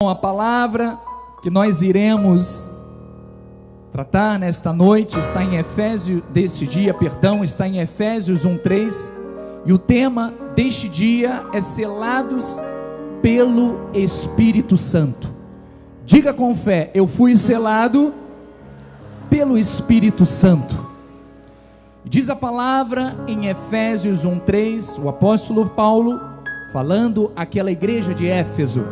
A palavra que nós iremos tratar nesta noite está em Efésios, está em Efésios 1:3, e o tema deste dia é selados pelo Espírito Santo. Diga com fé: eu fui selado pelo Espírito Santo. Diz a palavra em Efésios 1:3, o apóstolo Paulo falando àquela igreja de Éfeso: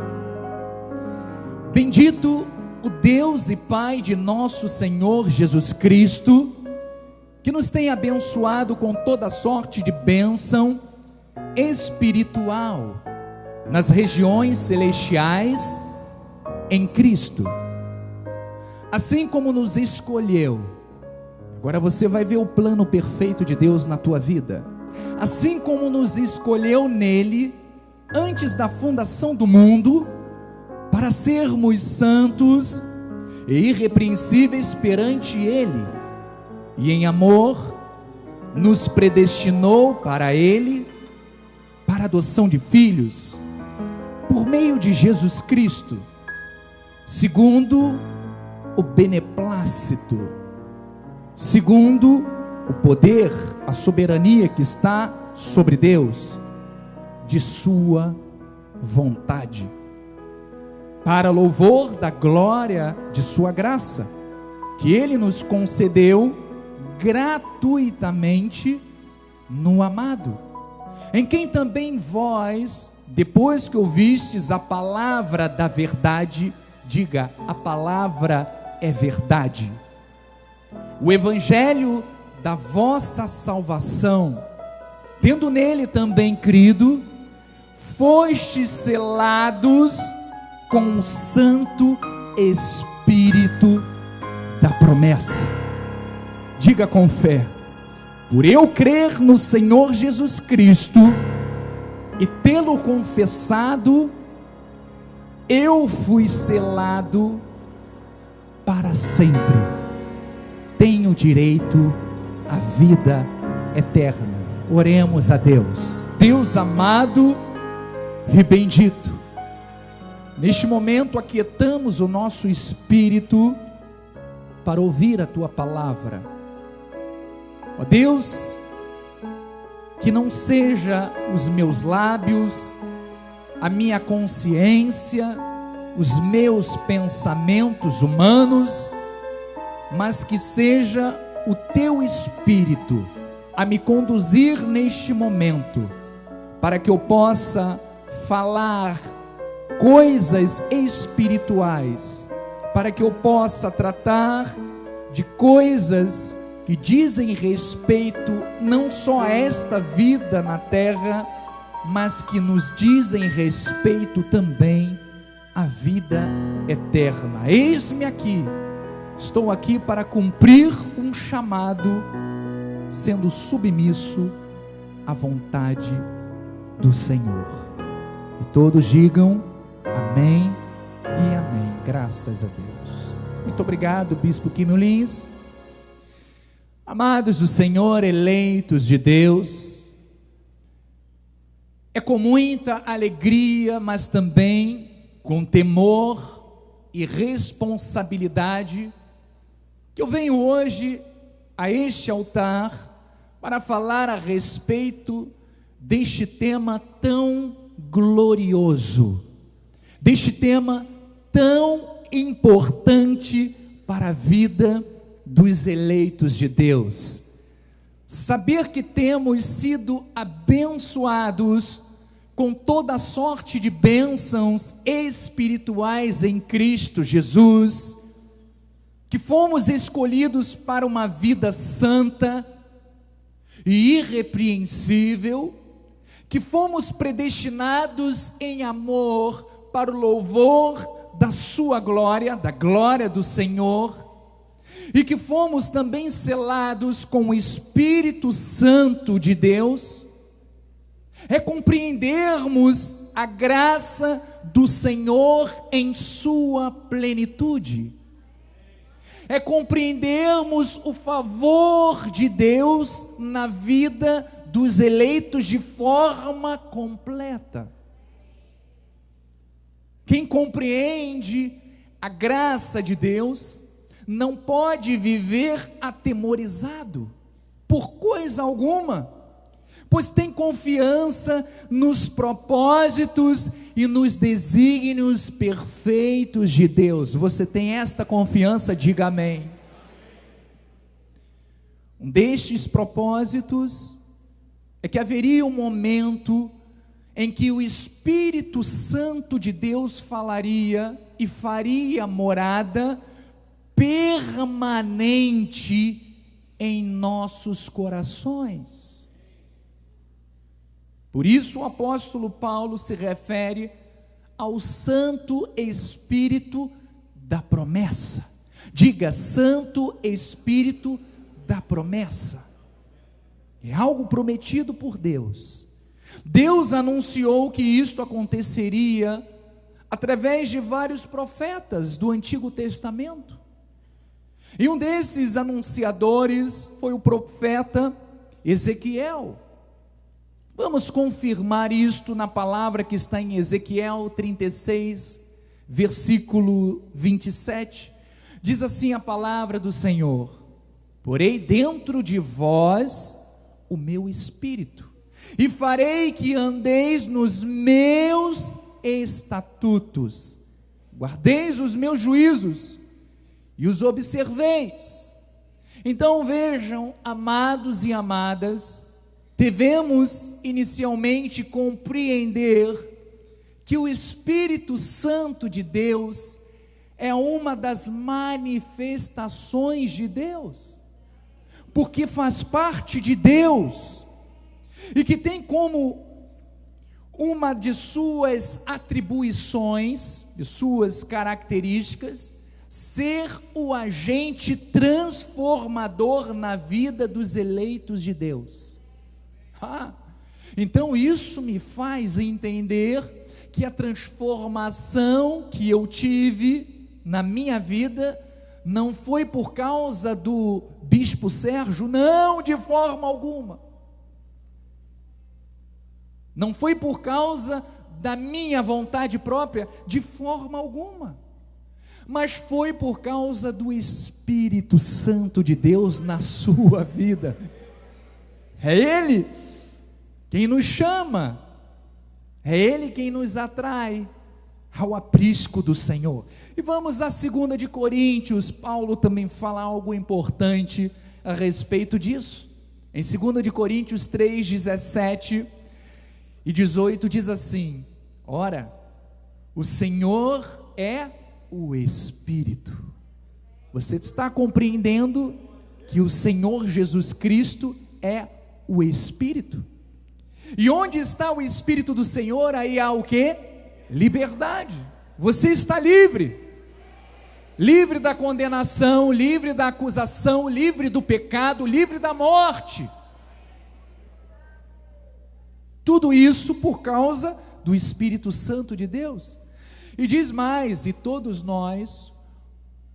bendito o Deus e Pai de nosso Senhor Jesus Cristo, que nos tem abençoado com toda sorte de bênção espiritual nas regiões celestiais em Cristo, assim como nos escolheu. Agora você vai ver o plano perfeito de Deus na tua vida. Assim como nos escolheu nele antes da fundação do mundo, para sermos santos e irrepreensíveis perante ele, e em amor nos predestinou para ele, para a adoção de filhos, por meio de Jesus Cristo, segundo o beneplácito, segundo o poder, a soberania que está sobre Deus, de sua vontade, para louvor da glória de sua graça, que ele nos concedeu gratuitamente no amado, em quem também vós, depois que ouvistes a palavra da verdade, diga: a palavra é verdade, o evangelho da vossa salvação, tendo nele também crido, fostes selados com o Santo Espírito da promessa. Diga com fé: por eu crer no Senhor Jesus Cristo e tê-lo confessado, eu fui selado para sempre, tenho direito à vida eterna. Oremos a Deus. Deus amado e bendito, neste momento aquietamos o nosso espírito para ouvir a tua palavra. Ó Deus, que não seja os meus lábios, a minha consciência, os meus pensamentos humanos, mas que seja o teu Espírito a me conduzir neste momento, para que eu possa falar coisas espirituais, para que eu possa tratar de coisas que dizem respeito não só a esta vida na terra, mas que nos dizem respeito também à vida eterna. Eis-me aqui, estou aqui para cumprir um chamado, sendo submisso à vontade do Senhor. E todos digam amém e amém. Graças a Deus. Muito obrigado, Bispo Quimio Lins. Amados do Senhor, eleitos de Deus, é com muita alegria, mas também com temor e responsabilidade, que eu venho hoje a este altar para falar a respeito deste tema tão glorioso, deste tema tão importante para a vida dos eleitos de Deus. Saber que temos sido abençoados com toda sorte de bênçãos espirituais em Cristo Jesus, que fomos escolhidos para uma vida santa e irrepreensível, que fomos predestinados em amor para o louvor da sua glória, da glória do Senhor, e que fomos também selados com o Espírito Santo de Deus, é compreendermos a graça do Senhor em sua plenitude, é compreendermos o favor de Deus na vida dos eleitos de forma completa. Quem compreende a graça de Deus não pode viver atemorizado por coisa alguma, pois tem confiança nos propósitos e nos desígnios perfeitos de Deus. Você tem esta confiança? Diga amém. Um destes propósitos é que haveria um momento em que o Espírito Santo de Deus falaria e faria morada permanente em nossos corações. Por isso o apóstolo Paulo se refere ao Santo Espírito da promessa. Diga, Santo Espírito da promessa. É algo prometido por Deus. Deus anunciou que isto aconteceria através de vários profetas do Antigo Testamento. E um desses anunciadores foi o profeta Ezequiel. Vamos confirmar isto na palavra que está em Ezequiel 36, versículo 27. Diz assim a palavra do Senhor: porei dentro de vós o meu espírito, e farei que andeis nos meus estatutos, guardeis os meus juízos e os observeis. Então vejam, amados e amadas, devemos inicialmente compreender que o Espírito Santo de Deus é uma das manifestações de Deus, porque faz parte de Deus, e que tem como uma de suas atribuições, de suas características, ser o agente transformador na vida dos eleitos de Deus. Então isso me faz entender que a transformação que eu tive na minha vida não foi por causa do bispo Sérgio, não, de forma alguma. Não foi por causa da minha vontade própria, de forma alguma. Mas foi por causa do Espírito Santo de Deus na sua vida. É Ele quem nos chama, é Ele quem nos atrai ao aprisco do Senhor. E vamos a 2 de Coríntios. Paulo também fala algo importante a respeito disso. Em 2 de Coríntios 3, 17 e 18 diz assim: ora, o Senhor é o Espírito. Você está compreendendo que o Senhor Jesus Cristo é o Espírito? E onde está o Espírito do Senhor, aí há o quê? Liberdade. Você está livre. Livre da condenação, livre da acusação, livre do pecado, livre da morte. Tudo isso por causa do Espírito Santo de Deus. E diz mais: e todos nós,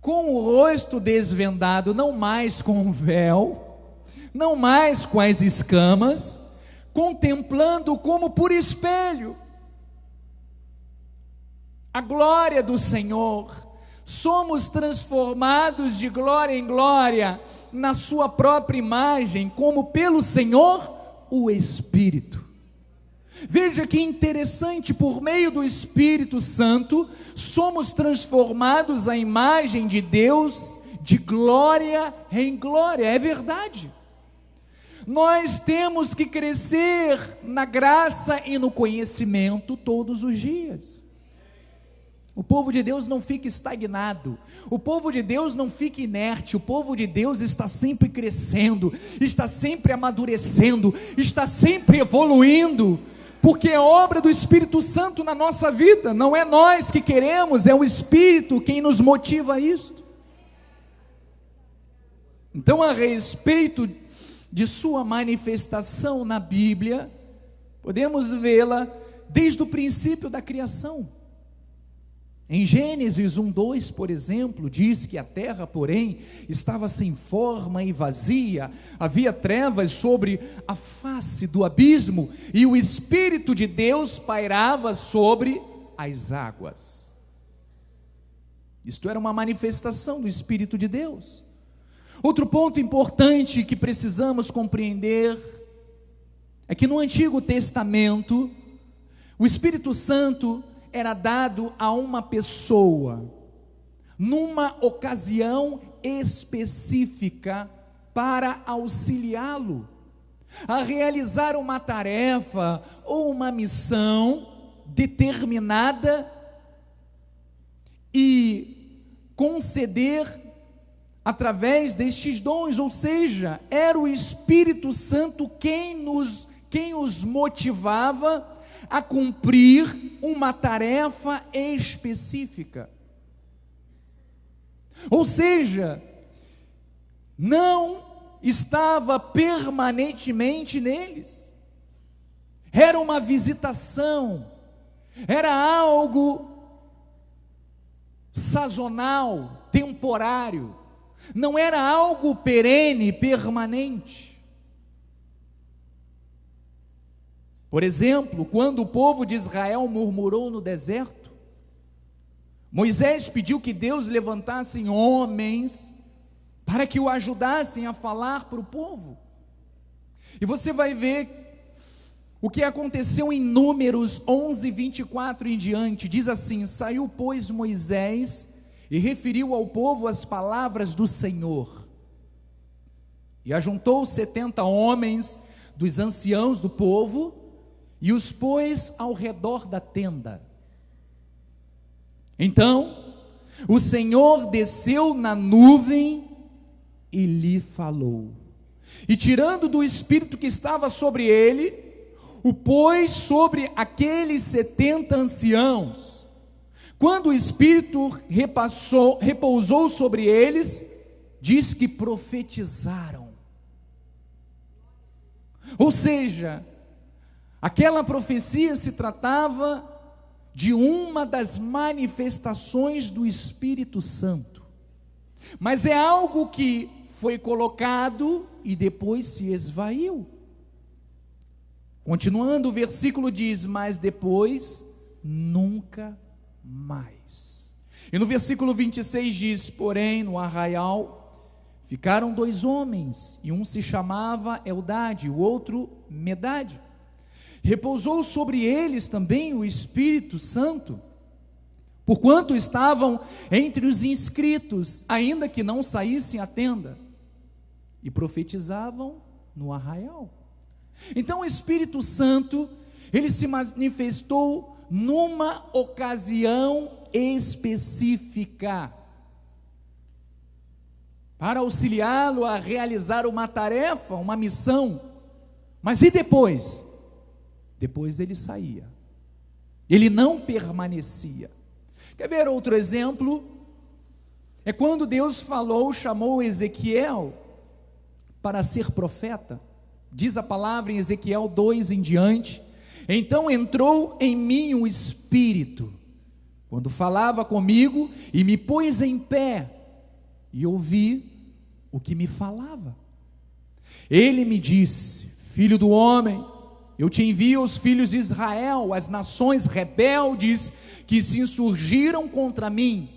com o rosto desvendado, não mais com o véu, não mais com as escamas, contemplando como por espelho a glória do Senhor, somos transformados de glória em glória na sua própria imagem, como pelo Senhor o Espírito. Veja que interessante, por meio do Espírito Santo, somos transformados à imagem de Deus, de glória em glória. É verdade. Nós temos que crescer na graça e no conhecimento todos os dias. O povo de Deus não fica estagnado, o povo de Deus não fica inerte, o povo de Deus está sempre crescendo, está sempre amadurecendo, está sempre evoluindo, porque é obra do Espírito Santo na nossa vida. Não é nós que queremos, é o Espírito quem nos motiva a isto. Então, a respeito de sua manifestação na Bíblia, podemos vê-la desde o princípio da criação. Em Gênesis 1:2, por exemplo, diz que a terra, porém, estava sem forma e vazia, havia trevas sobre a face do abismo, e o Espírito de Deus pairava sobre as águas. Isto era uma manifestação do Espírito de Deus. Outro ponto importante que precisamos compreender é que no Antigo Testamento, o Espírito Santo era dado a uma pessoa, numa ocasião específica, para auxiliá-lo a realizar uma tarefa ou uma missão determinada e conceder através destes dons, ou seja, era o Espírito Santo quem os motivava a cumprir uma tarefa específica. Ou seja, não estava permanentemente neles, era uma visitação, era algo sazonal, temporário, não era algo perene, permanente. Por exemplo, quando o povo de Israel murmurou no deserto, Moisés pediu que Deus levantasse homens para que o ajudassem a falar para o povo. E você vai ver o que aconteceu em Números 11, 24 em diante. Diz assim: saiu, pois, Moisés e referiu ao povo as palavras do Senhor. E ajuntou 70 homens dos anciãos do povo e os pôs ao redor da tenda. Então o Senhor desceu na nuvem e lhe falou, e tirando do Espírito que estava sobre ele, o pôs sobre aqueles 70 anciãos. Quando o Espírito repousou sobre eles, diz que profetizaram. Ou seja, aquela profecia se tratava de uma das manifestações do Espírito Santo, mas é algo que foi colocado e depois se esvaiu. Continuando, o versículo diz: mas depois nunca mais. E no versículo 26 diz: porém no arraial ficaram 2 homens, e um se chamava Eldade, o outro Medade. Repousou sobre eles também o Espírito Santo, porquanto estavam entre os inscritos, ainda que não saíssem à tenda, e profetizavam no arraial. Então o Espírito Santo, ele se manifestou numa ocasião específica, para auxiliá-lo a realizar uma tarefa, uma missão. Mas e depois? Depois ele saía, ele não permanecia. Quer ver outro exemplo? É quando Deus chamou Ezequiel para ser profeta. Diz a palavra em Ezequiel 2 em diante: então entrou em mim o Espírito, quando falava comigo, e me pôs em pé, e ouvi o que me falava. Ele me disse: filho do homem, eu te envio aos filhos de Israel, as nações rebeldes que se insurgiram contra mim.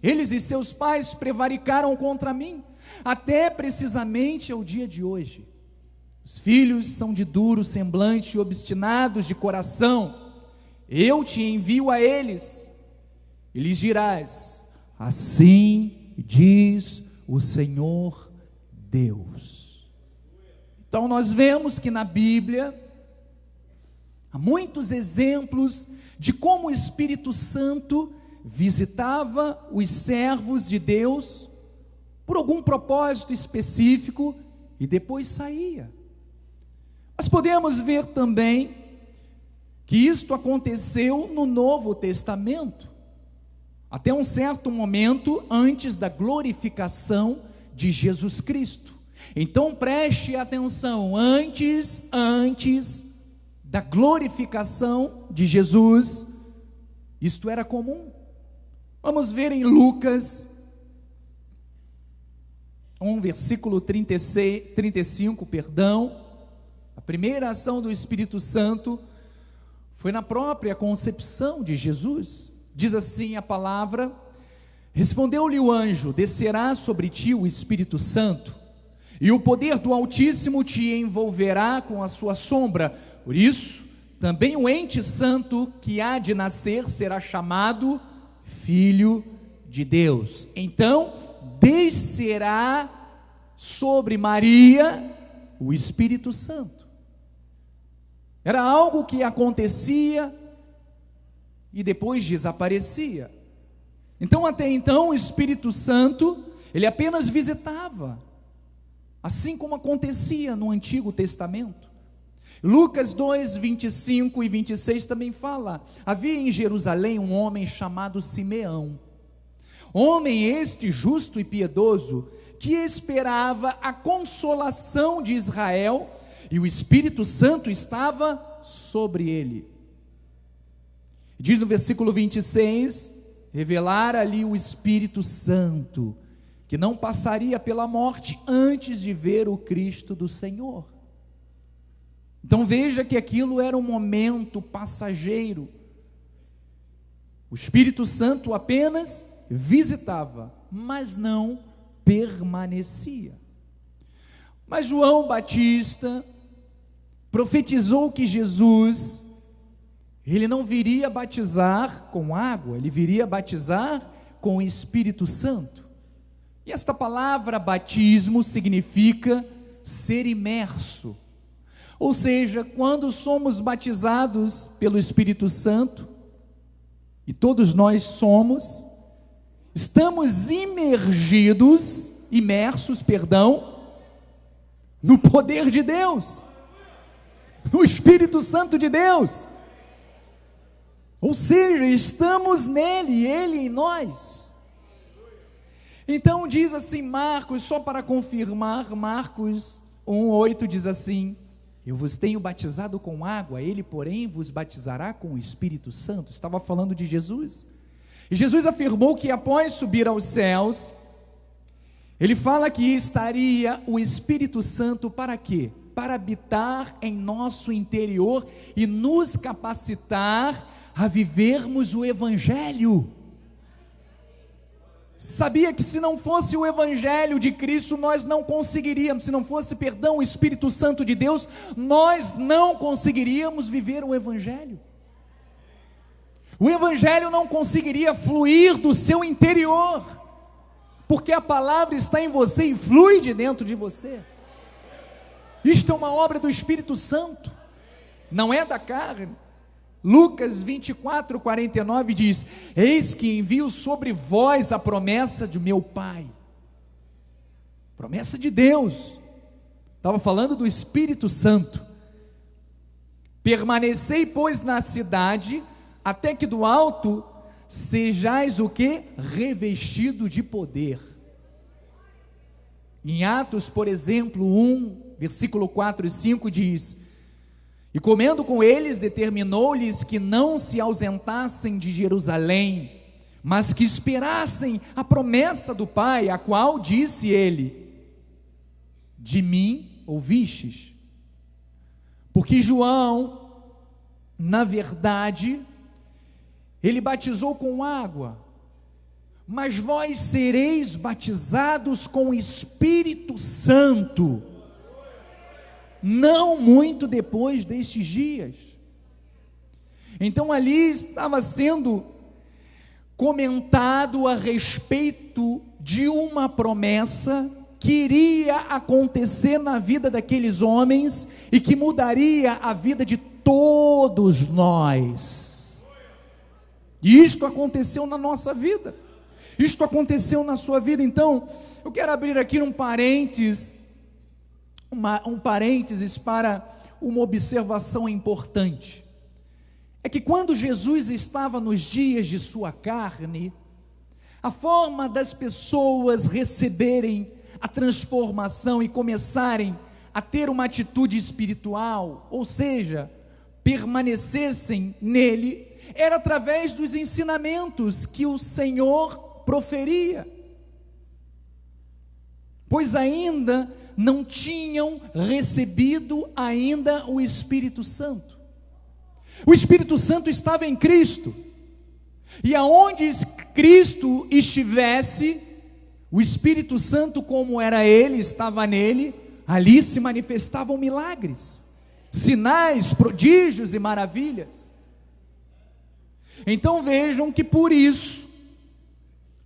Eles e seus pais prevaricaram contra mim, até precisamente ao dia de hoje. Os filhos são de duro semblante e obstinados de coração. Eu te envio a eles, e lhes dirás: assim diz o Senhor Deus. Então nós vemos que na Bíblia há muitos exemplos de como o Espírito Santo visitava os servos de Deus por algum propósito específico e depois saía. Mas podemos ver também que isto aconteceu no Novo Testamento, até um certo momento antes da glorificação de Jesus Cristo. Então preste atenção, antes da glorificação de Jesus, isto era comum. Vamos ver em Lucas 1, versículo 35, a primeira ação do Espírito Santo foi na própria concepção de Jesus. Diz assim a palavra: Respondeu-lhe o anjo: descerá sobre ti o Espírito Santo, e o poder do Altíssimo te envolverá com a sua sombra. Por isso, também o ente santo que há de nascer será chamado Filho de Deus. Então, descerá sobre Maria o Espírito Santo. Era algo que acontecia e depois desaparecia. Então, até então, o Espírito Santo, ele apenas visitava, assim como acontecia no Antigo Testamento. Lucas 2, 25 e 26 também fala: havia em Jerusalém um homem chamado Simeão, homem este justo e piedoso, que esperava a consolação de Israel, e o Espírito Santo estava sobre ele. Diz no versículo 26, revelar ali o Espírito Santo, que não passaria pela morte antes de ver o Cristo do Senhor. Então veja que aquilo era um momento passageiro. O Espírito Santo apenas visitava, mas não permanecia. Mas João Batista profetizou que Jesus, ele não viria batizar com água, ele viria batizar com o Espírito Santo. E esta palavra batismo significa ser imerso. Ou seja, quando somos batizados pelo Espírito Santo, e todos nós somos, estamos imersos, no poder de Deus, no Espírito Santo de Deus. Ou seja, estamos nele, ele em nós. Então diz assim Marcos, só para confirmar, Marcos 1:8 diz assim: eu vos tenho batizado com água, ele porém vos batizará com o Espírito Santo. Estava falando de Jesus. E Jesus afirmou que após subir aos céus, ele fala que estaria o Espírito Santo para quê? Para habitar em nosso interior e nos capacitar a vivermos o Evangelho. Sabia que se não fosse o Evangelho de Cristo, nós não conseguiríamos, se não fosse, o Espírito Santo de Deus, nós não conseguiríamos viver o Evangelho. O Evangelho não conseguiria fluir do seu interior, porque a palavra está em você e flui de dentro de você. Isto é uma obra do Espírito Santo, não é da carne. Lucas 24, 49 diz: eis que envio sobre vós a promessa de meu Pai. Promessa de Deus. Estava falando do Espírito Santo. Permanecei, pois, na cidade, até que do alto sejais o quê? Revestido de poder. Em Atos, por exemplo, 1, versículo 4 e 5 diz: e comendo com eles, determinou-lhes que não se ausentassem de Jerusalém, mas que esperassem a promessa do Pai, a qual disse ele: de mim ouvistes. Porque João, na verdade, ele batizou com água, mas vós sereis batizados com o Espírito Santo, não muito depois destes dias. Então ali estava sendo comentado a respeito de uma promessa que iria acontecer na vida daqueles homens e que mudaria a vida de todos nós. E isto aconteceu na nossa vida, isto aconteceu na sua vida. Então eu quero abrir aqui um parênteses para uma observação importante. É que quando Jesus estava nos dias de sua carne, a forma das pessoas receberem a transformação e começarem a ter uma atitude espiritual, ou seja, permanecessem nele, era através dos ensinamentos que o Senhor proferia, pois ainda não tinham recebido ainda o Espírito Santo. O Espírito Santo estava em Cristo, E aonde Cristo estivesse, o Espírito Santo, como era ele, estava nele, ali se manifestavam milagres, sinais, prodígios e maravilhas. Então vejam que por isso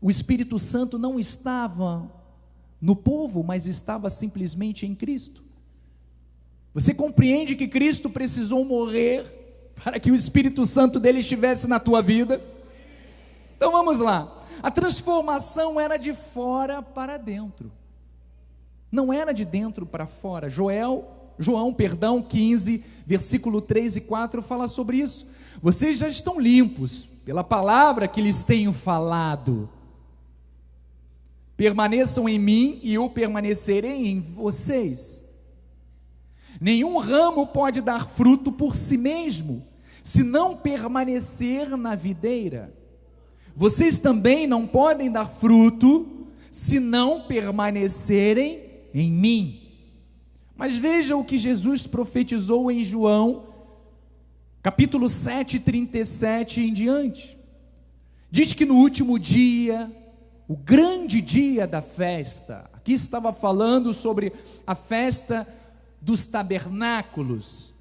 o Espírito Santo não estava no povo, mas estava simplesmente em Cristo. Você compreende que Cristo precisou morrer para que o Espírito Santo dele estivesse na tua vida? Então vamos lá. A transformação era de fora para dentro, não era de dentro para fora. João 15, versículo 3 e 4 fala sobre isso. Vocês já estão limpos pela palavra que lhes tenho falado. Permaneçam em mim e eu permanecerei em vocês. Nenhum ramo pode dar fruto por si mesmo, se não permanecer na videira. Vocês também não podem dar fruto, se não permanecerem em mim. Mas veja o que Jesus profetizou em João, capítulo 7, 37 em diante. Diz que no último dia, o grande dia da festa, aqui estava falando sobre a festa dos tabernáculos,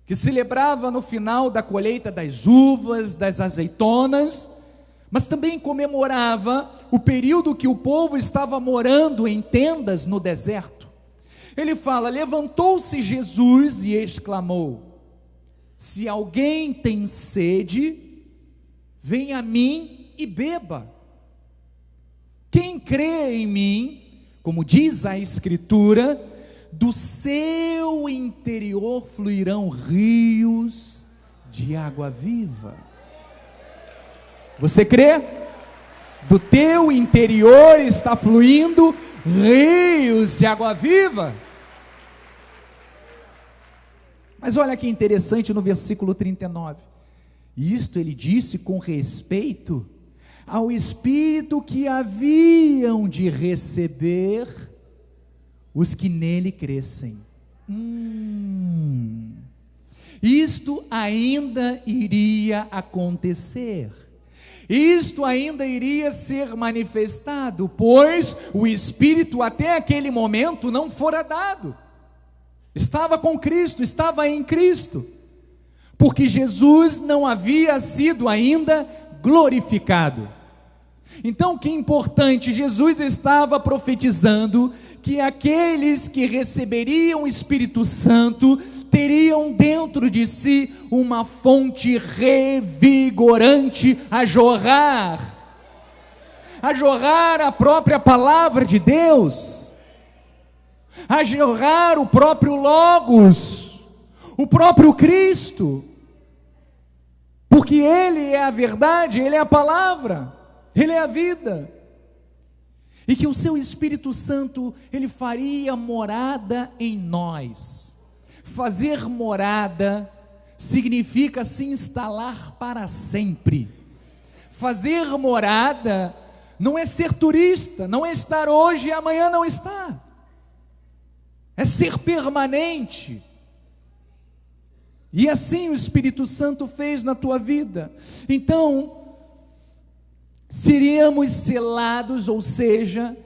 que celebrava no final da colheita das uvas, das azeitonas, mas também comemorava o período que o povo estava morando em tendas no deserto. Ele fala: levantou-se Jesus e exclamou: se alguém tem sede, venha a mim e beba. Quem crê em mim, como diz a Escritura, do seu interior fluirão rios de água viva. Você crê? Do teu interior está fluindo rios de água viva. Mas olha que interessante no versículo 39. Isto ele disse com respeito ao Espírito que haviam de receber os que nele crescem. Isto ainda iria acontecer. Isto ainda iria ser manifestado, pois o Espírito até aquele momento não fora dado. Estava com Cristo, estava em Cristo, porque Jesus não havia sido ainda glorificado. Então, que importante, Jesus estava profetizando que aqueles que receberiam o Espírito Santo teriam dentro de si uma fonte revigorante a jorrar a própria palavra de Deus, a jorrar o próprio Logos, o próprio Cristo, porque Ele é a verdade, Ele é a palavra, Ele é a vida, e que o seu Espírito Santo, Ele faria morada em nós. Fazer morada significa se instalar para sempre. Fazer morada não é ser turista, não é estar hoje e amanhã não está. É ser permanente. E assim o Espírito Santo fez na tua vida. Então, seríamos selados, ou seja,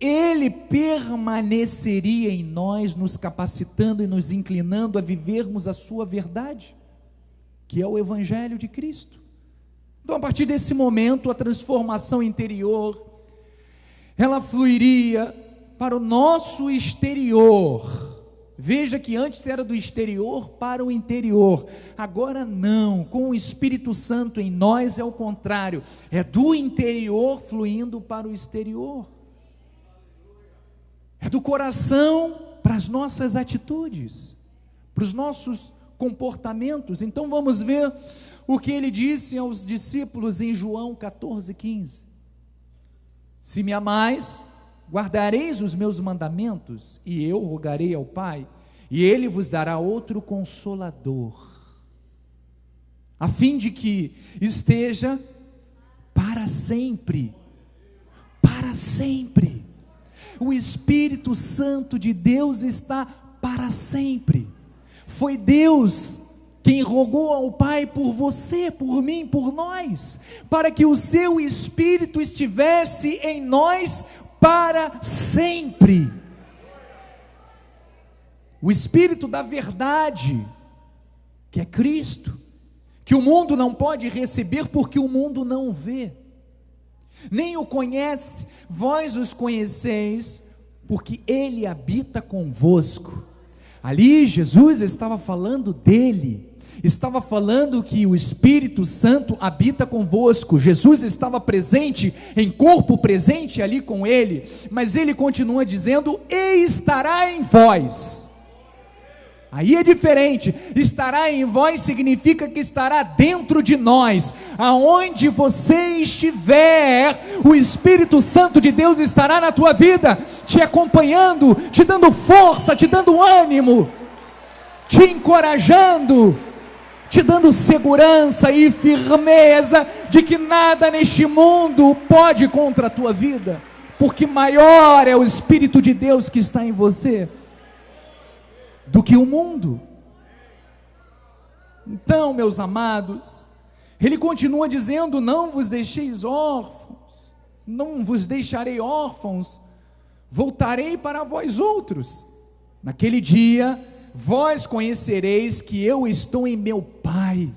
Ele permaneceria em nós, nos capacitando e nos inclinando a vivermos a sua verdade, que é o Evangelho de Cristo. Então, a partir desse momento, a transformação interior, ela fluiria para o nosso exterior. Veja que antes era do exterior para o interior, agora não, com o Espírito Santo em nós é o contrário, é do interior fluindo para o exterior. É do coração para as nossas atitudes, para os nossos comportamentos. Então vamos ver o que ele disse aos discípulos em João 14:15. Se me amais, guardareis os meus mandamentos, e eu rogarei ao Pai, e Ele vos dará outro Consolador, a fim de que esteja para sempre. Para sempre. O Espírito Santo de Deus está para sempre. Foi Deus quem rogou ao Pai por você, por mim, por nós, para que o seu Espírito estivesse em nós para sempre. O Espírito da verdade, que é Cristo, que o mundo não pode receber porque o mundo não vê, nem o conhece. Vós os conheceis, porque Ele habita convosco. Ali Jesus estava falando dele, estava falando que o Espírito Santo habita convosco. Jesus estava presente, em corpo presente ali com ele, mas ele continua dizendo: e estará em vós. Aí é diferente. Estará em vós significa que estará dentro de nós. Aonde você estiver, o Espírito Santo de Deus estará na tua vida, te acompanhando, te dando força, te dando ânimo, te encorajando, te dando segurança e firmeza de que nada neste mundo pode contra a tua vida, porque maior é o Espírito de Deus que está em você do que o mundo. Então, meus amados, ele continua dizendo: não vos deixeis órfãos, não vos deixarei órfãos, voltarei para vós outros. Naquele dia, vós conhecereis que eu estou em meu Pai,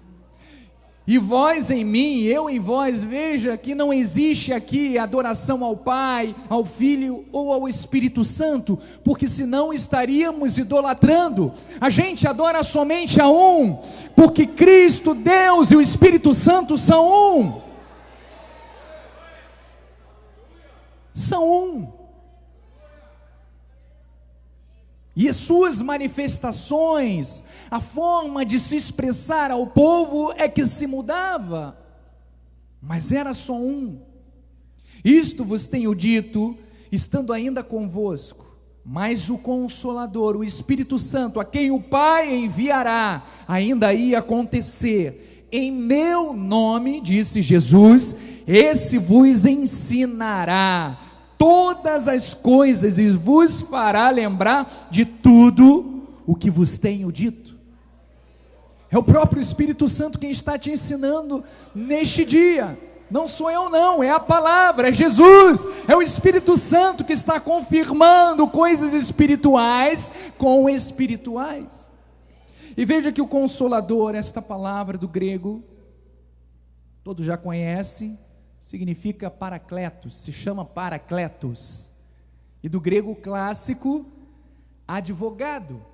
e vós em mim, eu em vós. Veja que não existe aqui adoração ao Pai, ao Filho ou ao Espírito Santo, porque senão estaríamos idolatrando. A gente adora somente a um, porque Cristo, Deus e o Espírito Santo são um. São um. E as suas manifestações, a forma de se expressar ao povo é que se mudava, mas era só um. Isto vos tenho dito, estando ainda convosco, mas o Consolador, o Espírito Santo, a quem o Pai enviará, ainda ia acontecer, em meu nome, disse Jesus, esse vos ensinará todas as coisas e vos fará lembrar de tudo o que vos tenho dito. É o próprio Espírito Santo quem está te ensinando neste dia. Não sou eu não, é a palavra, é Jesus, é o Espírito Santo que está confirmando coisas espirituais com espirituais. E veja que o Consolador, esta palavra do grego, todos já conhecem, significa paracletos, se chama paracletos, e do grego clássico, advogado.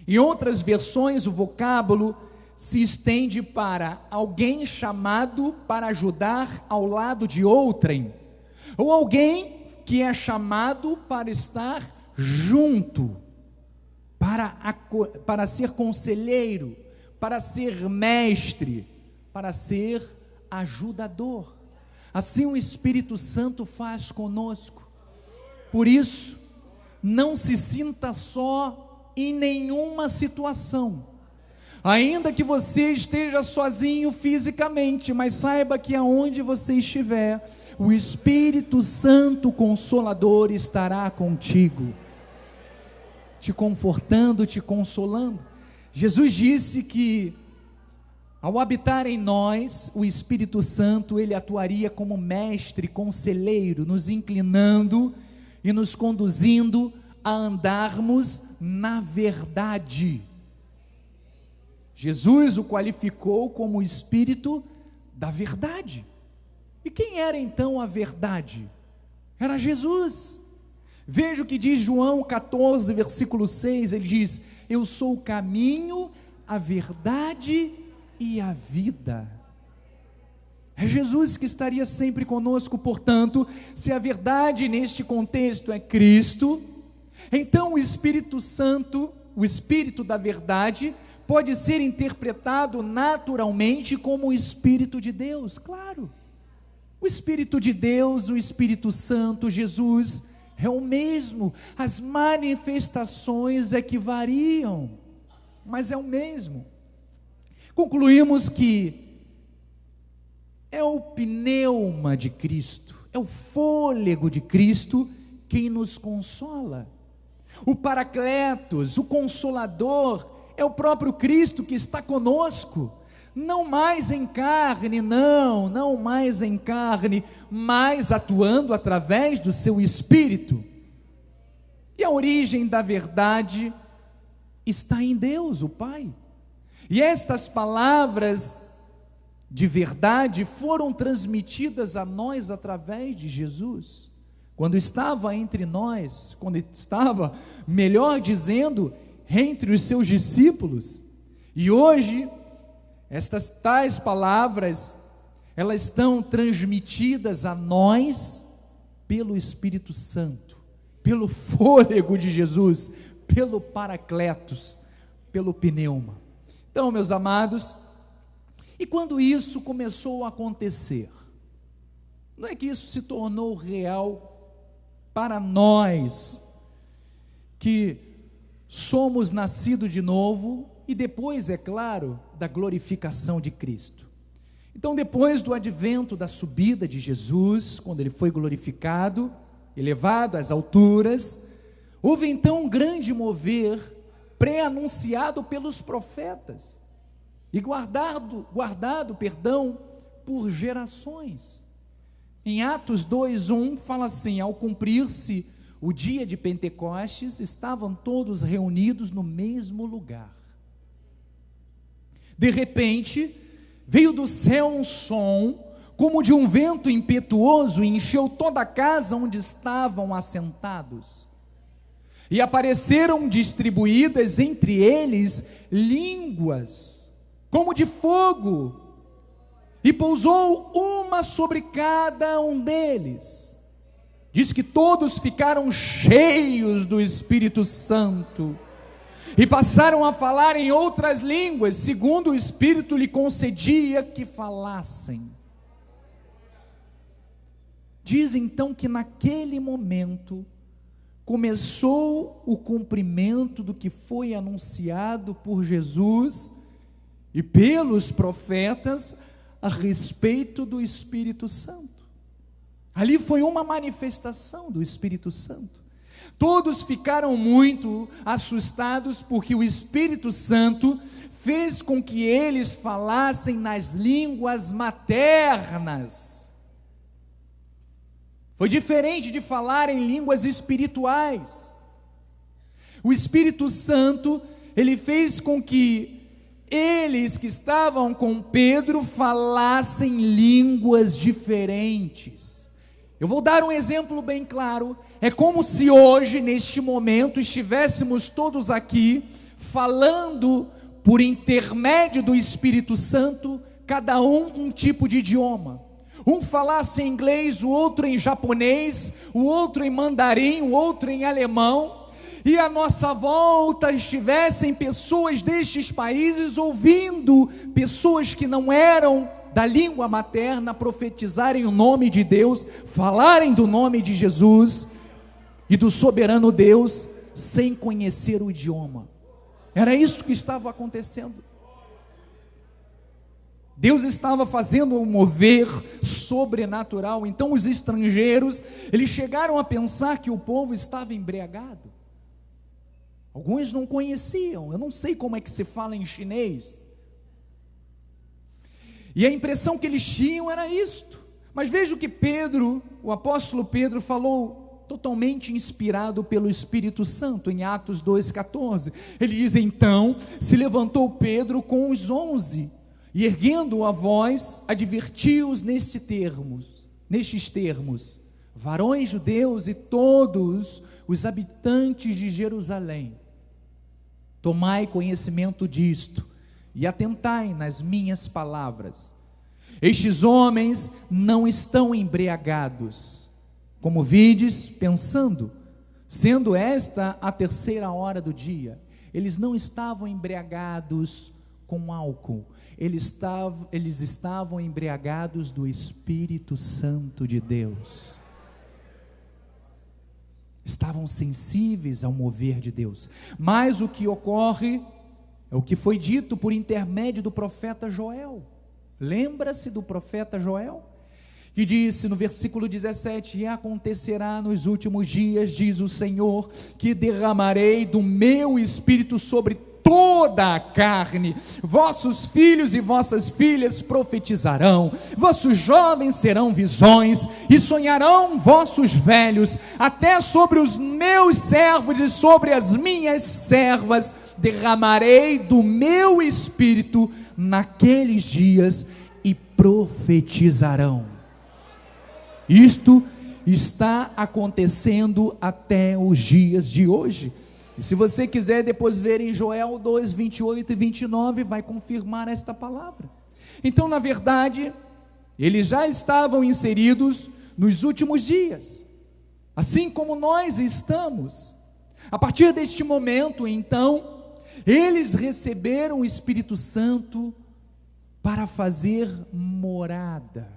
Em outras versões, o vocábulo se estende para alguém chamado para ajudar ao lado de outrem, ou alguém que é chamado para estar junto, para ser conselheiro, para ser mestre, para ser ajudador. Assim o Espírito Santo faz conosco. Por isso, não se sinta só em nenhuma situação, ainda que você esteja sozinho fisicamente, mas saiba que aonde você estiver, o Espírito Santo Consolador estará contigo, te confortando, te consolando. Jesus disse que ao habitar em nós, o Espírito Santo, ele atuaria como mestre, conselheiro, nos inclinando e nos conduzindo a andarmos na verdade. Jesus o qualificou como o Espírito da verdade. E quem era então a verdade? Era Jesus. Veja o que diz João 14, versículo 6, ele diz: eu sou o caminho, a verdade e a vida. É Jesus que estaria sempre conosco. Portanto, se a verdade neste contexto é Cristo, então o Espírito Santo, o Espírito da verdade, pode ser interpretado naturalmente como o Espírito de Deus. Claro, o Espírito de Deus, o Espírito Santo, Jesus é o mesmo, as manifestações é que variam, mas é o mesmo. Concluímos que é o pneuma de Cristo, é o fôlego de Cristo quem nos consola. O Paracletos, o Consolador, é o próprio Cristo que está conosco, não mais em carne, não mais em carne, mas atuando através do seu Espírito. E a origem da verdade está em Deus, o Pai. E estas palavras de verdade foram transmitidas a nós através de Jesus. Quando estava entre nós, quando estava, melhor dizendo, entre os seus discípulos. E hoje, estas tais palavras, elas estão transmitidas a nós pelo Espírito Santo, pelo fôlego de Jesus, pelo Paracletos, pelo pneuma. Então, meus amados, e quando isso começou a acontecer, não é que isso se tornou real para nós, que somos nascidos de novo, e depois, é claro, da glorificação de Cristo. Então, depois do advento, da subida de Jesus, quando ele foi glorificado, elevado às alturas, houve então um grande mover, pré-anunciado pelos profetas, e guardado, por gerações. Em Atos 2:1 fala assim: ao cumprir-se o dia de Pentecostes, estavam todos reunidos no mesmo lugar. De repente, veio do céu um som, como de um vento impetuoso, e encheu toda a casa onde estavam assentados. E apareceram distribuídas entre eles línguas, como de fogo, e pousou uma sobre cada um deles. Diz que todos ficaram cheios do Espírito Santo, e passaram a falar em outras línguas, segundo o Espírito lhe concedia que falassem. Diz então que naquele momento começou o cumprimento do que foi anunciado por Jesus e pelos profetas a respeito do Espírito Santo. Ali foi uma manifestação do Espírito Santo. Todos ficaram muito assustados, porque o Espírito Santo fez com que eles falassem nas línguas maternas. Foi diferente de falar em línguas espirituais. O Espírito Santo, ele fez com que eles que estavam com Pedro falassem línguas diferentes. Eu vou dar um exemplo bem claro. É como se hoje, neste momento, estivéssemos todos aqui falando por intermédio do Espírito Santo, cada um tipo de idioma. Um falasse em inglês, o outro em japonês, o outro em mandarim, o outro em alemão, e à nossa volta estivessem pessoas destes países ouvindo pessoas que não eram da língua materna profetizarem o nome de Deus, falarem do nome de Jesus e do soberano Deus sem conhecer o idioma. Era isso que estava acontecendo. Deus estava fazendo um mover sobrenatural. Então os estrangeiros, eles chegaram a pensar que o povo estava embriagado. Alguns não conheciam, eu não sei como é que se fala em chinês. E a impressão que eles tinham era isto. Mas veja o que Pedro, o apóstolo Pedro, falou totalmente inspirado pelo Espírito Santo, em Atos 2,14. Ele diz: então se levantou Pedro com os 11, e erguendo a voz, advertiu-os nestes termos: varões judeus e todos os habitantes de Jerusalém, tomai conhecimento disto, e atentai nas minhas palavras. Estes homens não estão embriagados, como vides, pensando, sendo esta a 3ª hora do dia. Eles não estavam embriagados com álcool, eles estavam embriagados do Espírito Santo de Deus. Estavam sensíveis ao mover de Deus. Mas o que ocorre é o que foi dito por intermédio do profeta Joel. Lembra-se do profeta Joel? Que disse no versículo 17: e acontecerá nos últimos dias, diz o Senhor, que derramarei do meu Espírito sobre toda a carne. Vossos filhos e vossas filhas profetizarão, vossos jovens terão visões, e sonharão vossos velhos. Até sobre os meus servos e sobre as minhas servas derramarei do meu espírito naqueles dias, e profetizarão. Isto está acontecendo até os dias de hoje. E se você quiser depois ver em Joel 2, 28 e 29, vai confirmar esta palavra. Então, na verdade, eles já estavam inseridos nos últimos dias, assim como nós estamos. A partir deste momento, então, eles receberam o Espírito Santo para fazer morada,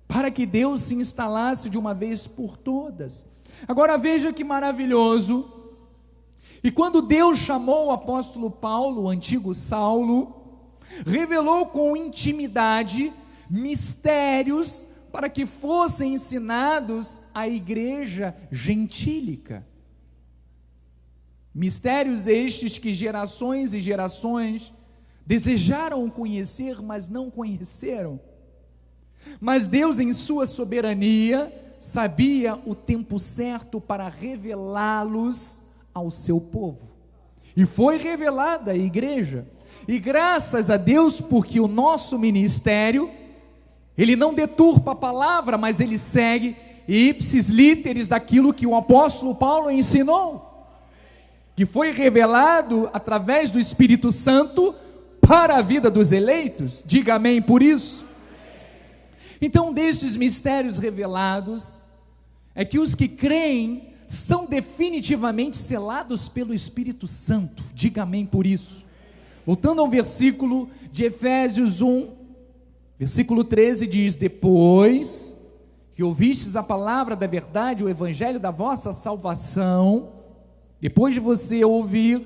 para que Deus se instalasse de uma vez por todas. Agora veja que maravilhoso. E quando Deus chamou o apóstolo Paulo, o antigo Saulo, revelou com intimidade mistérios para que fossem ensinados à igreja gentílica. Mistérios estes que gerações e gerações desejaram conhecer, mas não conheceram. Mas Deus, em sua soberania, sabia o tempo certo para revelá-los ao seu povo. E foi revelada a igreja. E graças a Deus, porque o nosso ministério, ele não deturpa a palavra, mas ele segue ipsis literis daquilo que o apóstolo Paulo ensinou, que foi revelado através do Espírito Santo para a vida dos eleitos. Diga amém por isso. Então, destes mistérios revelados, é que os que creem são definitivamente selados pelo Espírito Santo. Diga amém por isso. Voltando ao versículo de Efésios 1, versículo 13 diz: depois que ouvistes a palavra da verdade, o evangelho da vossa salvação, depois de você ouvir,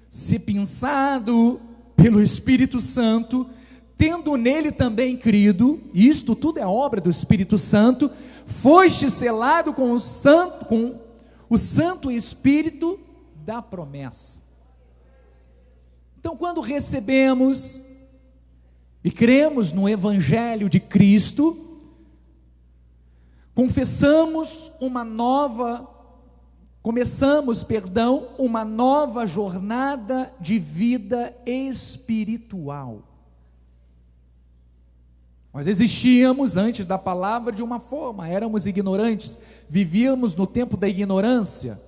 ser pensado pelo Espírito Santo, tendo nele também crido, isto tudo é obra do Espírito Santo, foste selado com o Santo Espírito da promessa. Então, quando recebemos e cremos no Evangelho de Cristo, começamos uma nova jornada de vida espiritual. Nós existíamos antes da palavra de uma forma, éramos ignorantes, vivíamos no tempo da ignorância,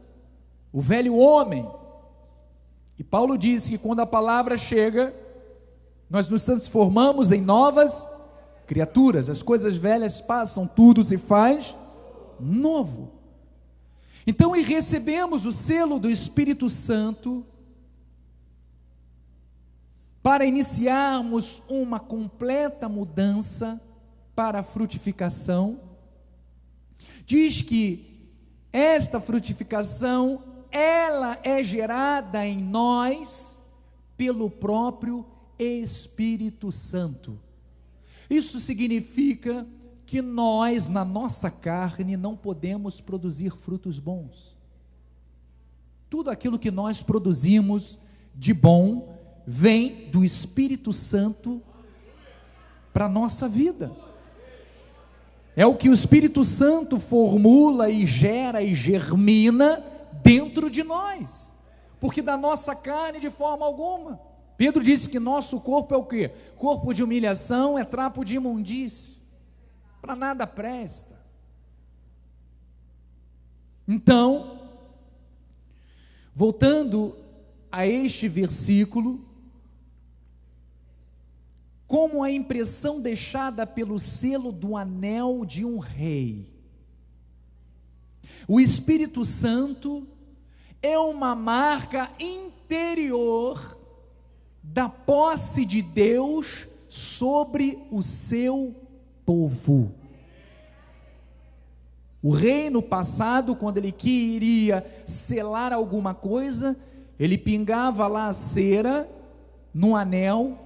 o velho homem. E Paulo disse que quando a palavra chega, nós nos transformamos em novas criaturas. As coisas velhas passam, tudo se faz novo. Então, e recebemos o selo do Espírito Santo para iniciarmos uma completa mudança para a frutificação. Diz que esta frutificação, ela é gerada em nós pelo próprio Espírito Santo. Isso significa que nós, na nossa carne, não podemos produzir frutos bons. Tudo aquilo que nós produzimos de bom vem do Espírito Santo para a nossa vida. É o que o Espírito Santo formula e gera e germina dentro de nós, porque da nossa carne de forma alguma. Pedro disse que nosso corpo é o quê? Corpo de humilhação, é trapo de imundície, para nada presta. Então, voltando a este versículo, como a impressão deixada pelo selo do anel de um rei, o Espírito Santo é uma marca interior da posse de Deus sobre o seu povo. O rei no passado, quando ele queria selar alguma coisa, ele pingava lá a cera no anel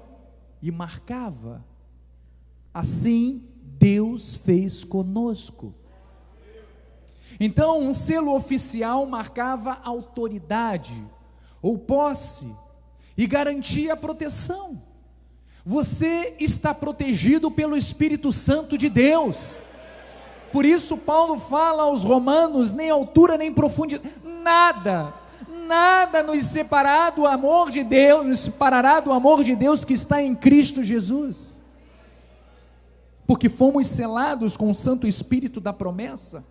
e marcava. Assim Deus fez conosco. Então, um selo oficial marcava autoridade ou posse. e garantia a proteção. Você está protegido pelo Espírito Santo de Deus. Por isso Paulo fala aos romanos: nem altura nem profundidade, nada nos separará do amor de Deus, nos separará do amor de Deus que está em Cristo Jesus. Porque fomos selados com o Santo Espírito da promessa.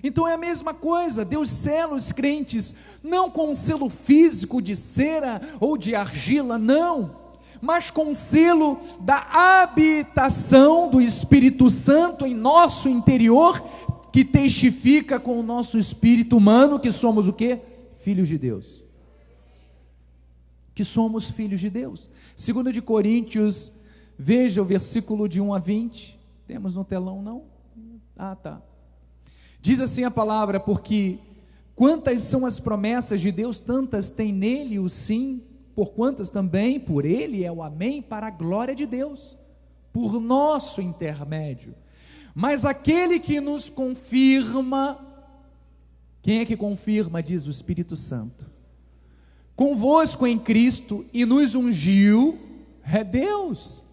Então é a mesma coisa, Deus sela os crentes, não com um selo físico de cera ou de argila, não, mas com o selo da habitação do Espírito Santo em nosso interior, que testifica com o nosso espírito humano que somos o quê? Filhos de Deus. Que somos filhos de Deus. 2 de Coríntios, veja o versículo de 1 a 20, temos no telão não? Tá. Diz assim a palavra: porque quantas são as promessas de Deus, tantas tem nele o sim, por quantas também por ele é o amém, para a glória de Deus, por nosso intermédio. Mas aquele que nos confirma, quem é que confirma? Diz o Espírito Santo, convosco em Cristo, e nos ungiu, é Deus,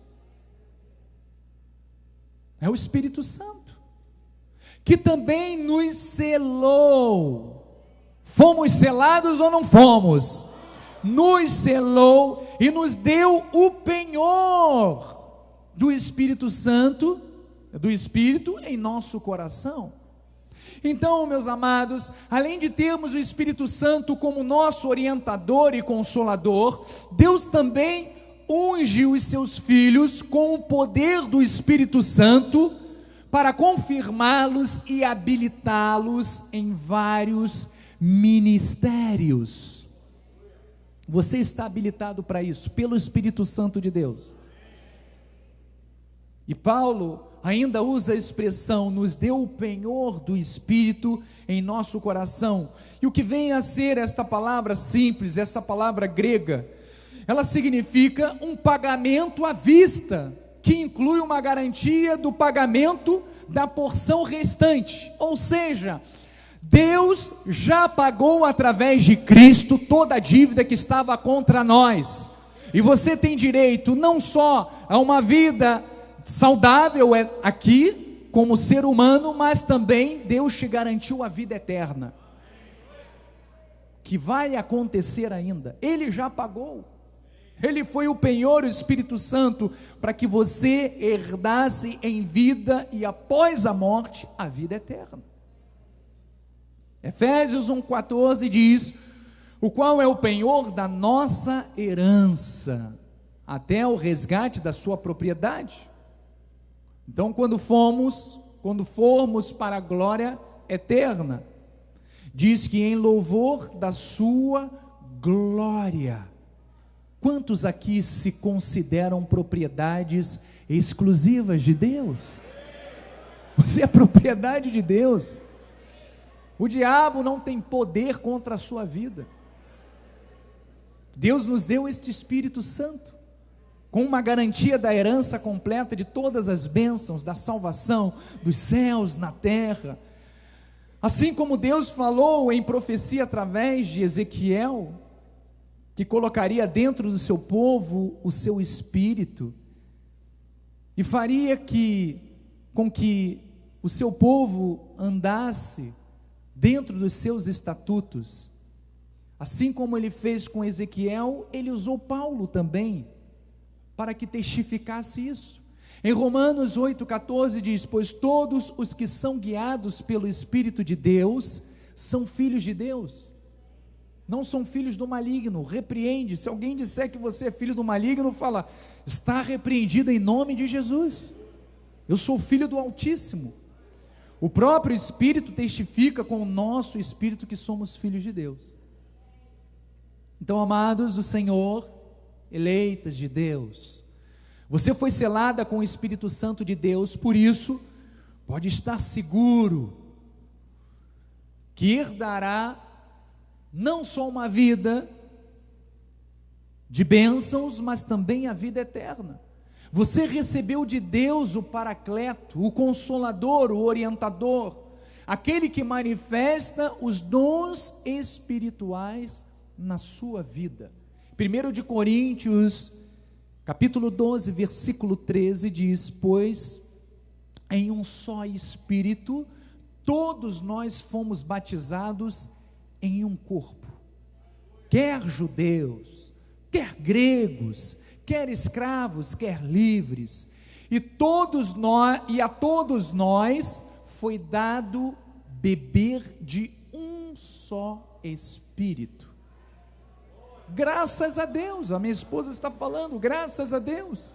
é o Espírito Santo, que também nos selou. Fomos selados ou não fomos? Nos selou e nos deu o penhor do Espírito Santo, do Espírito em nosso coração. Então, meus amados, além de termos o Espírito Santo como nosso orientador e consolador, Deus também unge os seus filhos com o poder do Espírito Santo para confirmá-los e habilitá-los em vários ministérios. Você está habilitado para isso, pelo Espírito Santo de Deus. E Paulo ainda usa a expressão: nos deu o penhor do Espírito em nosso coração. E o que vem a ser esta palavra simples, essa palavra grega, ela significa um pagamento à vista, que inclui uma garantia do pagamento da porção restante. Ou seja, Deus já pagou através de Cristo toda a dívida que estava contra nós, e você tem direito não só a uma vida saudável aqui, como ser humano, mas também Deus te garantiu a vida eterna, que vai acontecer ainda. Ele já pagou, Ele foi o penhor, o Espírito Santo, para que você herdasse em vida e após a morte, a vida eterna. Efésios 1,14 diz: o qual é o penhor da nossa herança, até o resgate da sua propriedade. Então, quando formos para a glória eterna, diz que em louvor da sua glória. Quantos aqui se consideram propriedades exclusivas de Deus? Você é propriedade de Deus. O diabo não tem poder contra a sua vida. Deus nos deu este Espírito Santo, com uma garantia da herança completa de todas as bênçãos, da salvação dos céus na terra. Assim como Deus falou em profecia através de Ezequiel, que colocaria dentro do seu povo o seu Espírito, e faria com que o seu povo andasse dentro dos seus estatutos. Assim como ele fez com Ezequiel, ele usou Paulo também, para que testificasse isso. Em Romanos 8,14 diz: pois todos os que são guiados pelo Espírito de Deus, são filhos de Deus, não são filhos do maligno. Repreende, se alguém disser que você é filho do maligno, fala: está repreendido em nome de Jesus, eu sou filho do Altíssimo. O próprio Espírito testifica com o nosso Espírito que somos filhos de Deus. Então, amados do Senhor, eleitas de Deus, você foi selada com o Espírito Santo de Deus, por isso, pode estar seguro, que herdará não só uma vida de bênçãos, mas também a vida eterna. Você recebeu de Deus o Paracleto, o Consolador, o Orientador, aquele que manifesta os dons espirituais na sua vida. 1 de Coríntios, capítulo 12, versículo 13 diz: pois em um só Espírito todos nós fomos batizados em um corpo, quer judeus, quer gregos, quer escravos, quer livres, e a todos nós foi dado beber de um só Espírito. Graças a Deus, a minha esposa está falando, graças a Deus.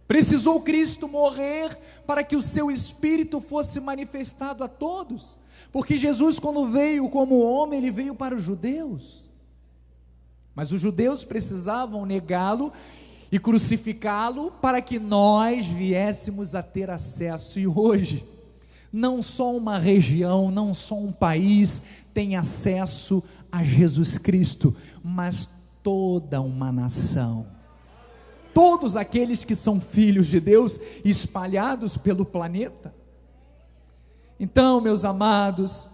Precisou Cristo morrer para que o seu Espírito fosse manifestado a todos, porque Jesus, quando veio como homem, ele veio para os judeus, mas os judeus precisavam negá-lo e crucificá-lo para que nós viéssemos a ter acesso. E hoje, não só uma região, não só um país tem acesso a Jesus Cristo, mas toda uma nação, todos aqueles que são filhos de Deus, espalhados pelo planeta. Então, meus amados,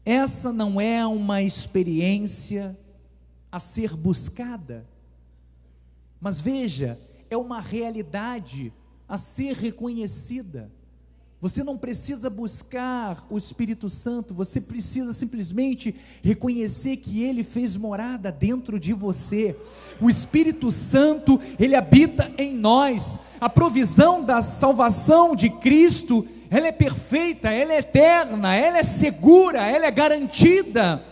essa não é uma experiência a ser buscada, mas veja, é uma realidade a ser reconhecida. Você não precisa buscar o Espírito Santo, você precisa simplesmente reconhecer que Ele fez morada dentro de você. O Espírito Santo, Ele habita em nós. A provisão da salvação de Cristo, ela é perfeita, ela é eterna, ela é segura, ela é garantida.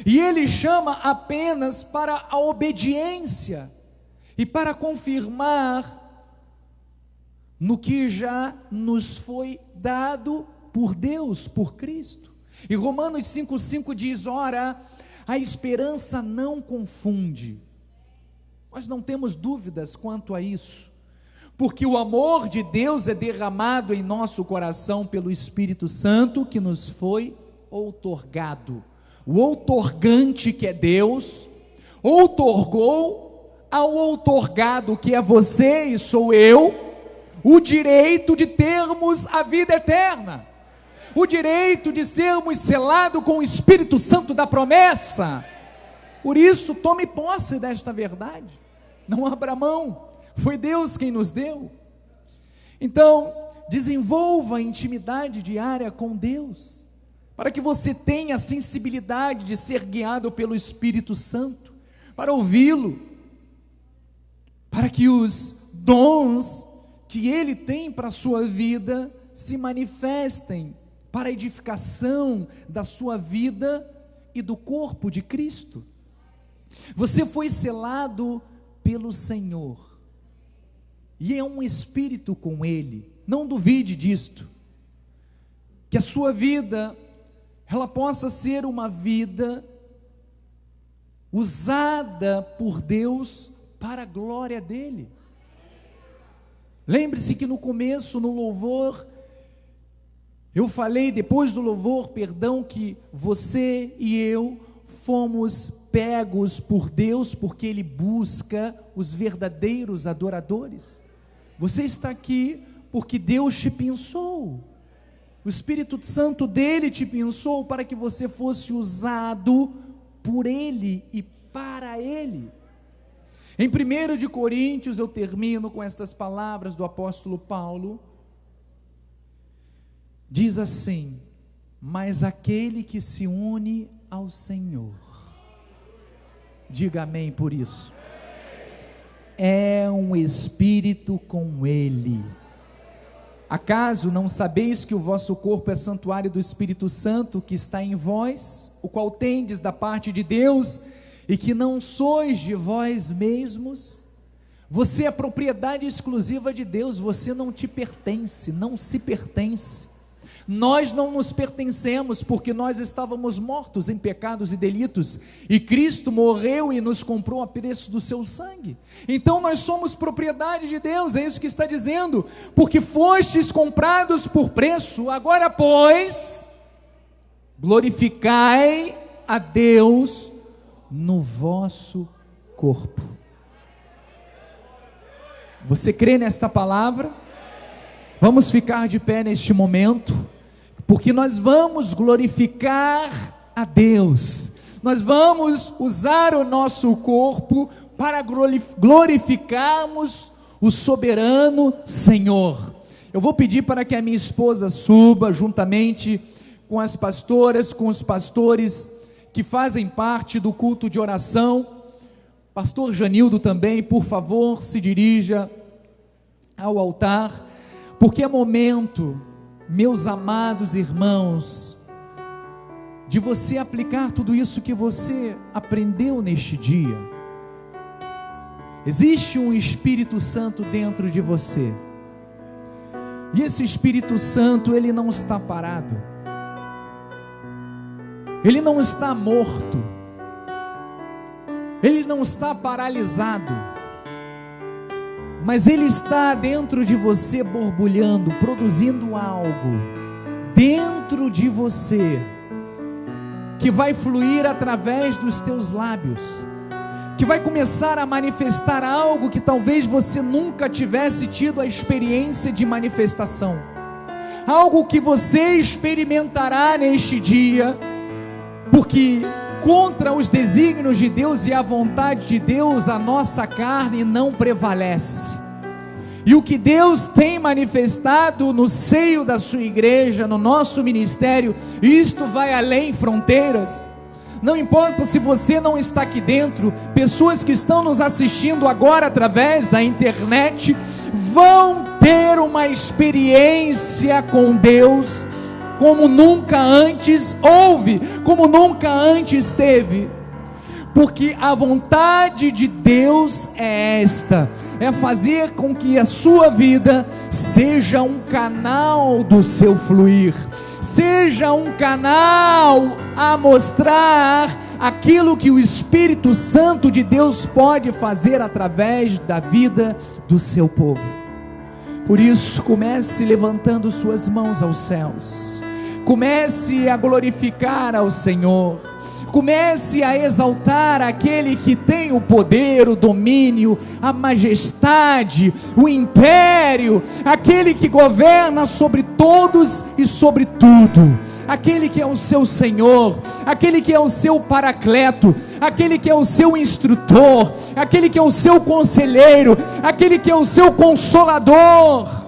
E Ele chama apenas para a obediência e para confirmar no que já nos foi dado por Deus, por Cristo. E Romanos 5,5 diz: ora, a esperança não confunde. Nós não temos dúvidas quanto a isso, porque o amor de Deus é derramado em nosso coração pelo Espírito Santo que nos foi outorgado. O outorgante, que é Deus, outorgou ao outorgado, que é você e sou eu, o direito de termos a vida eterna, o direito de sermos selados com o Espírito Santo da promessa. Por isso, tome posse desta verdade, não abra mão, foi Deus quem nos deu. Então, desenvolva a intimidade diária com Deus, para que você tenha a sensibilidade de ser guiado pelo Espírito Santo, para ouvi-lo, para que os dons que Ele tem para a sua vida se manifestem para a edificação da sua vida e do corpo de Cristo. Você foi selado pelo Senhor, e é um espírito com Ele. Não duvide disto, que a sua vida, ela possa ser uma vida usada por Deus para a glória dEle. Lembre-se que no começo, no louvor, eu falei, depois do louvor, que você e eu fomos pegos por Deus, porque Ele busca os verdadeiros adoradores. Você está aqui porque Deus te pensou, o Espírito Santo dEle te pensou para que você fosse usado por Ele e para Ele. Em 1 de Coríntios, eu termino com estas palavras do apóstolo Paulo, diz assim: mas aquele que se une ao Senhor, diga amém por isso, é um espírito com Ele. Acaso não sabeis que o vosso corpo é santuário do Espírito Santo que está em vós, o qual tendes da parte de Deus, e que não sois de vós mesmos? Você é propriedade exclusiva de Deus, você não te pertence, não se pertence. Nós não nos pertencemos, porque nós estávamos mortos em pecados e delitos, e Cristo morreu e nos comprou a preço do seu sangue. Então nós somos propriedade de Deus, é isso que está dizendo, porque fostes comprados por preço. Agora, pois, glorificai a Deus no vosso corpo. Você crê nesta palavra? Vamos ficar de pé neste momento, porque nós vamos glorificar a Deus, Nós vamos usar o nosso corpo para glorificarmos o soberano Senhor. Eu vou pedir para que a minha esposa suba juntamente com as pastoras, com os pastores que fazem parte do culto de oração. Pastor Janildo também, por favor, se dirija ao altar, porque é momento, meus amados irmãos, de você aplicar tudo isso que você aprendeu neste dia. Existe um Espírito Santo dentro de você, e esse Espírito Santo, ele não está parado, ele não está morto, ele não está paralisado, mas ele está dentro de você borbulhando, produzindo algo dentro de você, que vai fluir através dos teus lábios, que vai começar a manifestar algo que talvez você nunca tivesse tido a experiência de manifestação, algo que você experimentará neste dia, porque contra os desígnios de Deus e a vontade de Deus, a nossa carne não prevalece. E o que Deus tem manifestado no seio da sua igreja, no nosso ministério, isto vai além fronteiras. Não importa se você não está aqui dentro, pessoas que estão nos assistindo agora através da internet, vão ter uma experiência com Deus, como nunca antes houve, como nunca antes teve, porque a vontade de Deus é esta, é fazer com que a sua vida seja um canal do seu fluir, seja um canal a mostrar aquilo que o Espírito Santo de Deus pode fazer através da vida do seu povo. Por isso, comece levantando suas mãos aos céus, comece a glorificar ao Senhor, comece a exaltar aquele que tem o poder, o domínio, a majestade, o império, aquele que governa sobre todos e sobre tudo, aquele que é o seu Senhor, aquele que é o seu paracleto, aquele que é o seu instrutor, aquele que é o seu conselheiro, aquele que é o seu consolador,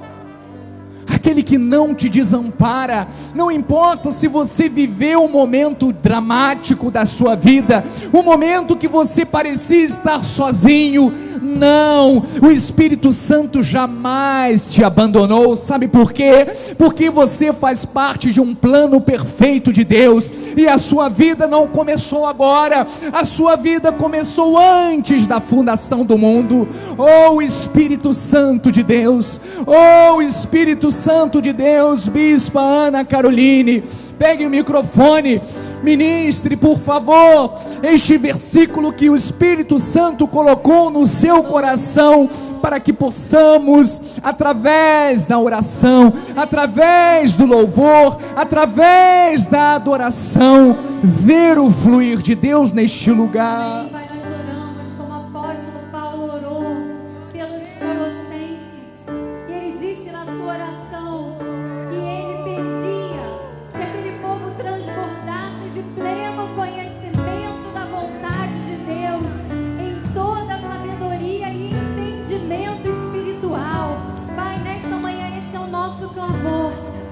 aquele que não te desampara. Não importa se você viveu um momento dramático da sua vida, um momento que você parecia estar sozinho, não, o Espírito Santo jamais te abandonou. Sabe por quê? Porque você faz parte de um plano perfeito de Deus, e a sua vida não começou agora, a sua vida começou antes da fundação do mundo. Oh Espírito Santo de Deus, oh Espírito Santo de Deus, Bispa Ana Caroline, pegue o microfone, ministre por favor este versículo que o Espírito Santo colocou no seu coração, para que possamos, através da oração, através do louvor, através da adoração, ver o fluir de Deus neste lugar.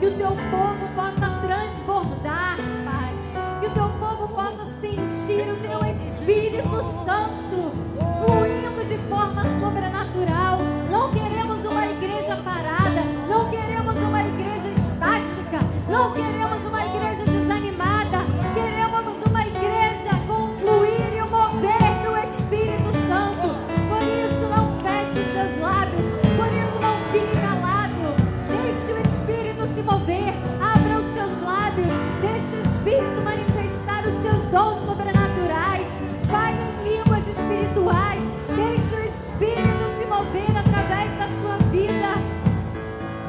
Que o teu povo possa transbordar, Pai, que o teu povo possa sentir o teu Espírito Santo fluindo de forma sobrenatural. Não queremos uma igreja parada, não queremos uma igreja estática, não queremos uma igreja desanimada, queremos uma igreja com o fluir e o mover do Espírito Santo. Por isso não feche os seus lábios, por isso não fique calado, deixe o Espírito se mover, abra os seus lábios, deixe o Espírito manifestar os seus dons sobrenaturais, fale em línguas espirituais, deixe o Espírito se mover através da sua vida.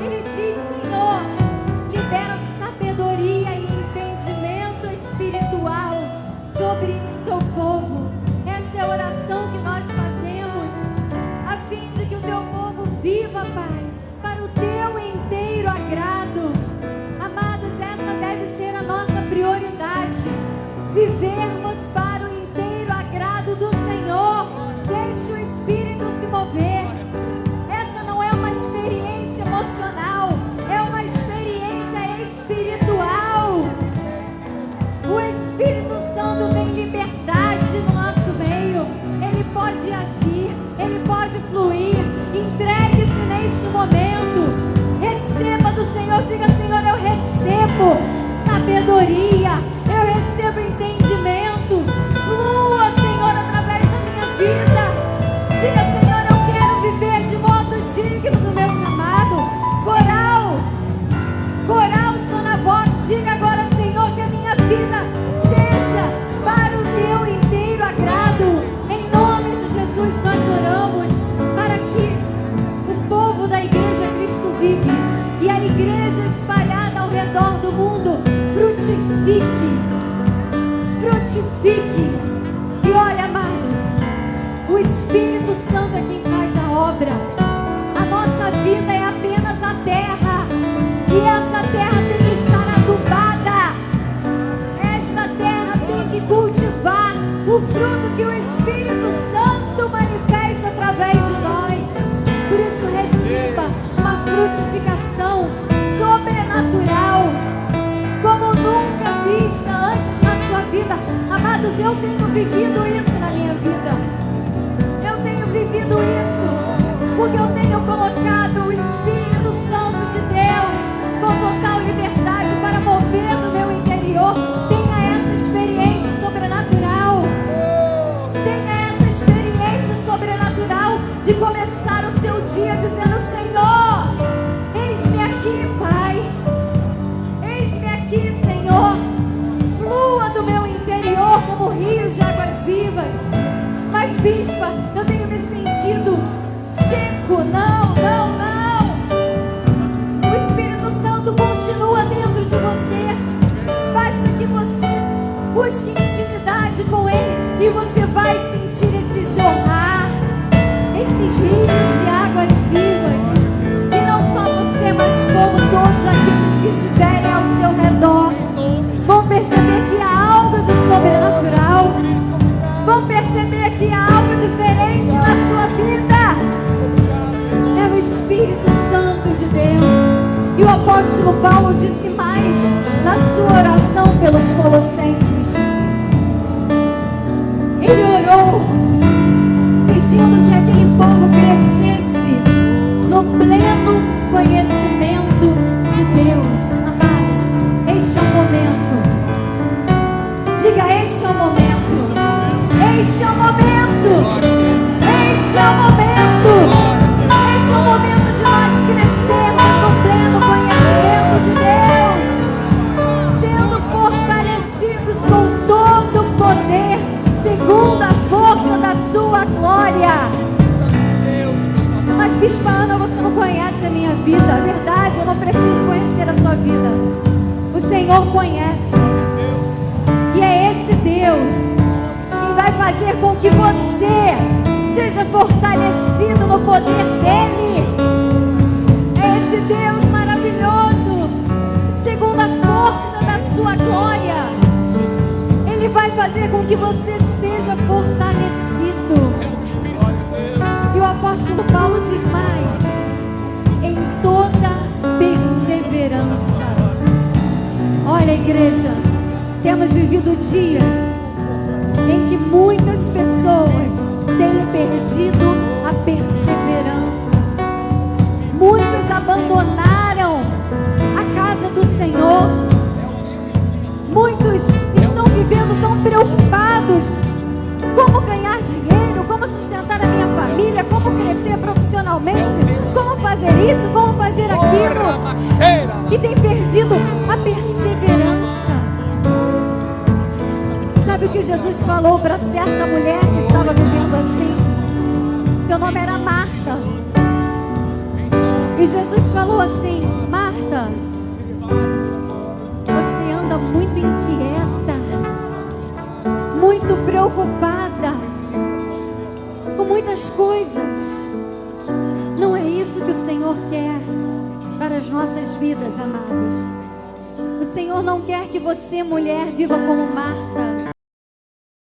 Ele diz: Senhor, libera sabedoria e entendimento espiritual sobre o teu povo. Essa é a oração que nós fazemos, a fim de que o teu povo viva, Pai, para o teu inteiro agrado. Amados, essa deve ser a nossa prioridade, vivermos para sabedoria, eu recebo entendimento. Flua, Senhor, através da minha vida. Diga, Senhor, eu quero viver de modo digno do meu chamado. Coral, Sonavox, diga agora, Senhor, que a minha vida seja para o teu inteiro agrado. Em nome de Jesus nós oramos para que o povo da igreja Cristo Vive e a igreja espalhada ao redor do mundo frutifique. E olha, amados, o Espírito Santo é quem faz a obra. A nossa vida é apenas a terra, e essa terra tem que estar adubada. Esta terra tem que cultivar o fruto que o Espírito Santo manifesta através de nós. Por isso receba uma frutificação sobrenatural como nunca vista antes na sua vida. Amados, eu tenho vivido isso na minha vida. Eu tenho vivido isso porque eu tenho colocado o Espírito Santo de Deus com total liberdade para mover no meu interior. Tenha essa experiência sobrenatural. Tenha essa experiência sobrenatural de começar o seu dia dizendo: Senhor, eis-me aqui, Pai. Eis-me aqui, Senhor. Flua do meu interior como rios de águas vivas. Mas, bispa, eu tenho me sentido seco. Não. O Espírito Santo continua dentro de você. Basta que você busque intimidade com Ele e você vai sentir esse jorrar, esses rios de águas vivas. E não só você, mas como todos aqueles que estiverem ao seu redor vão perceber que há algo de sobrenatural. Vão perceber que há algo diferente na sua vida. É o Espírito Santo de Deus. E o apóstolo Paulo disse mais na sua oração pelos Colossenses. Ele orou pedindo que aquele povo crescesse no pleno conhecimento de Deus. Amados, este é o momento. Diga: este é o momento. Este é o momento. Este é o momento. Este é o momento de nós crescermos no pleno conhecimento de Deus, sendo fortalecidos com todo o poder, segundo a força da sua glória. Mas, bispa Ana, você não conhece a minha vida. É verdade, eu não preciso conhecer a sua vida. O Senhor conhece. E é esse Deus quem vai fazer com que você seja fortalecido no poder dEle. É esse Deus maravilhoso, segundo a força da sua glória. Ele vai fazer com que você seja fortalecido. E o apóstolo Paulo diz mais: em toda perseverança. Olha, igreja, temos vivido dias em que muitas pessoas têm perdido a perseverança. Muitos abandonaram a casa do Senhor. Muitos estão vivendo tão preocupados: como ganhar dinheiro, como sustentar a minha família, como crescer profissionalmente, como fazer isso, como fazer aquilo, e tem perdido a perseverança. Sabe o que Jesus falou para certa mulher que estava vivendo assim? Seu nome era Marta. E Jesus falou assim: Marta, você anda muito inquieta, muito preocupada com muitas coisas. Não é isso que o Senhor quer para as nossas vidas, amados. O Senhor não quer que você, mulher, viva como Marta.